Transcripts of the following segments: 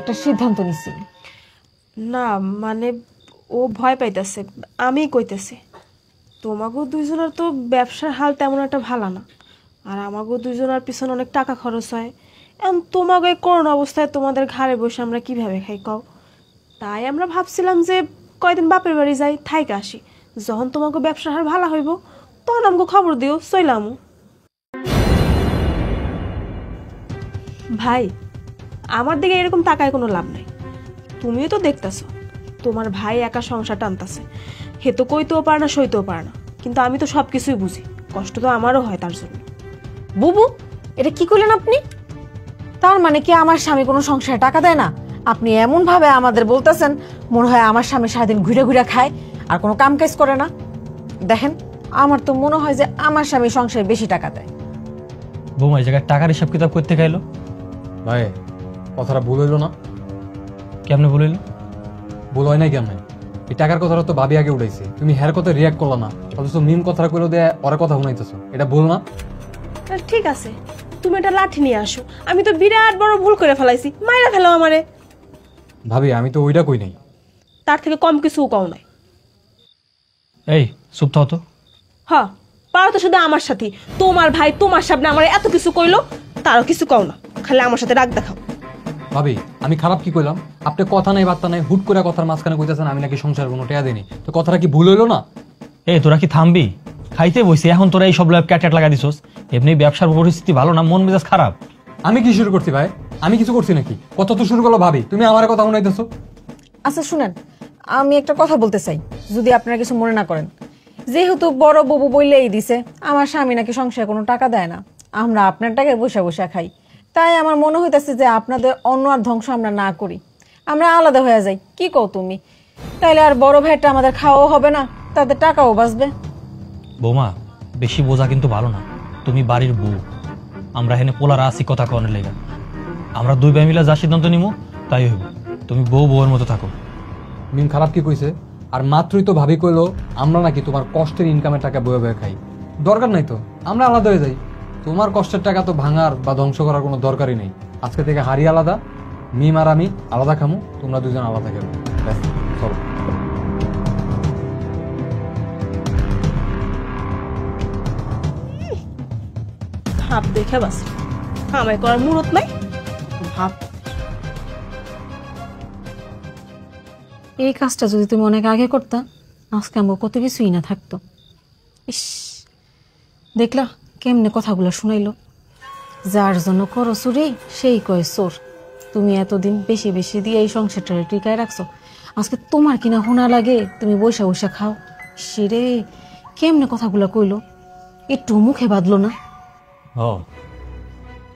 একটা সিদ্ধান্ত নিছি। না মানে ও ভয় পাইতেছে, আমি কইতেছি তোমাগো দুইজনের তো ব্যবসার হাল তেমন একটা ভালো না, আর আমাগো দুইজনের পিছনে অনেক টাকা খরচ হয়। এখন তোমাগো এই করোনা অবস্থায় তোমাদের ঘরে বসে আমরা কিভাবে খাই কও? তাই আমরা ভাবছিলাম যে কয়দিন বাপের বাড়ি যাই, থাইকে আসি। যখন তোমাকে ব্যবসার হার ভালো হইব তখন আমাকে খবর দিও, চইলাম। ভাই আমার দিকে এরকম তাকায় কোনো লাভ নাই, তুমিও তো দেখতেছো তোমার ভাই একা সংসার টানতেছে। হে তো কইতেও পারে না, সইতেও পারে না, কিন্তু আমি তো সব কিছুই বুঝি, কষ্ট তো আমারও হয় তার জন্য। বুবু, এটা কি করলেন আপনি? তার মানে কি আমার স্বামী কোনো সংসারে টাকা দেয় না? আপনি এমন ভাবে আমাদের বলতেছেন মনে হয় আমার স্বামী সারাদিন ঘুরে ঘুরে খায় আর কোনো কাম কাজ করে না। দেখেন, আমার তো মনে হয় যে আমার স্বামী সংসারে বেশি টাকা দেয়। বৌমা এই জায়গায় টাকার হিসাব কিতাব করতে খাইলো? ভাই কথাটা ভুল হইলো না? কেমনে বলিল? ভুল হয় নাই কেমন? এই টাকার কথাটা তো ভাবি আগে উঠাইছে, তুমি হ্যার কথা রিয়াক্ট করলা না, অথচ মিম কথাটা কইলো দিয়ে ওর কথা শুনাইতেছো, এটা ভুল না? ঠিক আছে, তুমি একটা লাঠি নিয়ে আসো, আমি তো বিরাট বড় ভুল করে ফেলাইছি, মাইরা ফেলো আমারে। ভাবি আমি তো ওইটা কই নাই। তার থেকে কম কিছু কও নাই। এই চুপ থাও তো। হ্যাঁ পারো তো শুধু আমার সাথে, তোমার ভাই তোমার সামনে আমার এত কিছু কইলো তারও কিছু কও না, খালি আমার সাথে রাগ দেখাও। ভাবি আমি খারাপ কি কইলাম? আপনি কথা নাই বার্তা নাই হুট করে কথার মাঝখানে কইতেছেন আমি নাকি সংসার কোনো টেয়া দিইনি, তো কথাটা কি ভুল হইলো না? এই তোরা কি থামবি? খাইতে বইছি এখন তোরা এই সব ক্যাট লাগা দিছস। এমনি ব্যবসার পরিস্থিতি ভালো না, মন মেজাজ খারাপ। আমি কি শুরু করছি ভাই? আমি কিছু করছি নাকি? কত তো শুরু করলো ভাবি, তুমি আমার কথা শুনাইতেছো। আচ্ছা শুনেন, আমি একটা কথা বলতে চাই, যদি আপনারা কিছু মনে না করেন। যেহেতু বড় বুবু বইলেই দিছে আমার স্বামী নাকি সংসারে কোনো টাকা দেয় না, আমরা আপনার টাকায় বসে বসে খাই, তাই আমার মনে হইতেছে যে আপনাদের অন্য আর ধ্বংস আমরা না করি, আমরা আলাদা হয়ে যাই। কি কও তুমি? তাইলে আর বড় ভাইটা আমাদের খাওয়াও হবে না, তাদের টাকাও বাঁচবে। বৌমা বেশি বোঝা কিন্তু ভালো না, তুমি বাড়ির বউ, আমরা এখানে পোলারা আছি কথা কনের লেগা। আমরা দুই ভাই মিলে যা সিদ্ধান্ত নিবো তাই হইব, তুমি বউ বউয়ের মতো থাকো। মিম খারাপ কি কইছে? আর মাত্রই তো ভাবি কইলো আমরা নাকি তোমার কষ্টের ইনকামের টাকা বয়ে বয়ে খাই। দরকার নাই তো, আমরা আলাদা হয়ে যাই। তোমার কষ্টের টাকা তো ভাঙার বা ধ্বংস করার কোনো দরকারই নেই। আজকে থেকে হাড়ি আলাদা, মিম আর আমি আলাদা খামু, তোমরা দুজন আলাদা খেলো। চলো। ভাব দেখে বাস আমায় করার মুরত নাই। ভাব এই কাজটা যদি তুমি অনেক আগে করতা, আজকে আমার কত কিছুই না থাকতো। ইস, দেখলা কেমনে কথাগুলো শুনাইলো। যার জন্য করো চুরি সেই কয় চোর। তুমি এতদিন বেশি বেশি দিয়ে এই সংসারটা টিকায় রাখছো, আজকে তোমার কিনা হোনা লাগে তুমি বৈশা বৈশা খাও। সেরে কেমনে কথাগুলো কইলো, একটু মুখে বাঁধলো না? ও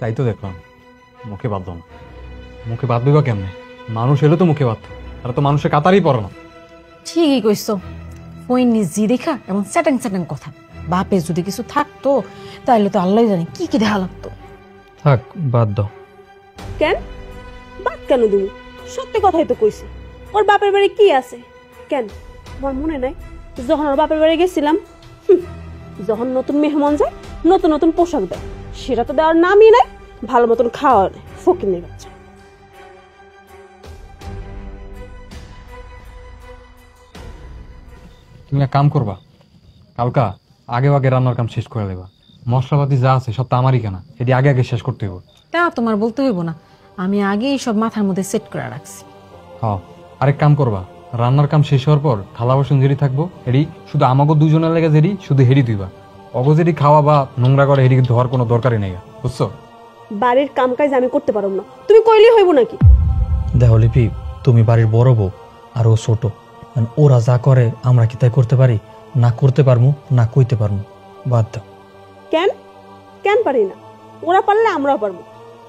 তাই তো দেখলাম, মুখে বাঁধলো না। মুখে বাঁধবে বা কেমনে? মানুষ এলো তো মুখে বাঁধতো, তারা তো মানুষের কাতারই পড়ে না। ঠিকই কইছো, ওই জি দেখা এমন চ্যাটাং চ্যাটাং কথা। বাপে যদি কিছু থাকতো তাহলে তো আল্লাহ জানে কি কি দেখা লাগতো। থাক বাদ দাও। কেন বাদ কেন তুমি? সত্যি কথাই তো কইছি, ওর বাপের বাড়ি কি আছে? কেন আমার মনে নাই যখন ওর বাপের বাড়ি গেছিলাম, যখন নতুন মেহমান যায় নতুন নতুন পোশাক দেয়, সেটা তো দেওয়ার নামই নাই, ভালো মতন খাওয়া নেই, ফকির বাচ্চা। তুমি এক কাম করবা, কালকা আগে আগে রান্নার কাম শেষ করে দেবা। মশলাপাতি যা আছে সব তো আমারই কেনা, এটি আগে আগে শেষ করতে হইব। তা তোমার বলতে হইব না, আমি আগে সব মাথার মধ্যে সেট করে রাখছি। হ্যাঁ, আরেক কাম করবা, রান্নার কাম শেষ হওয়ার পর থালা বাসন যেটি থাকবো এটি শুধু আমাকে দুজনের লেগে যেটি শুধু হেরি দিবা। অগো যেটি খাওয়া বা নোংরা করে হেরি ধোয়ার কোনো দরকারই নেই, বুঝছো? বাড়ির কাম কাজ আমি করতে পারব না, তুমি কইলেই হইব নাকি? দেখো লিপি, তুমি বাড়ির বড় বউ আর ও ছোট, ওরা যা করে আমরা কি তাই করতে পারি? না করতে পারবো না কইতে পারবো, বাদ দাও। কেন কেন পারি না? ওরা পারলে আমরাও পারবো।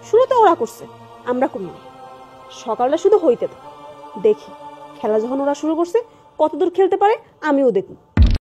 শুরু তো ওরা করছে, আমরা করব না। সকালটা শুধু হইতে দাও, দেখি খেলা যখন ওরা শুরু করছে কতদূর খেলতে পারে আমিও দেখব।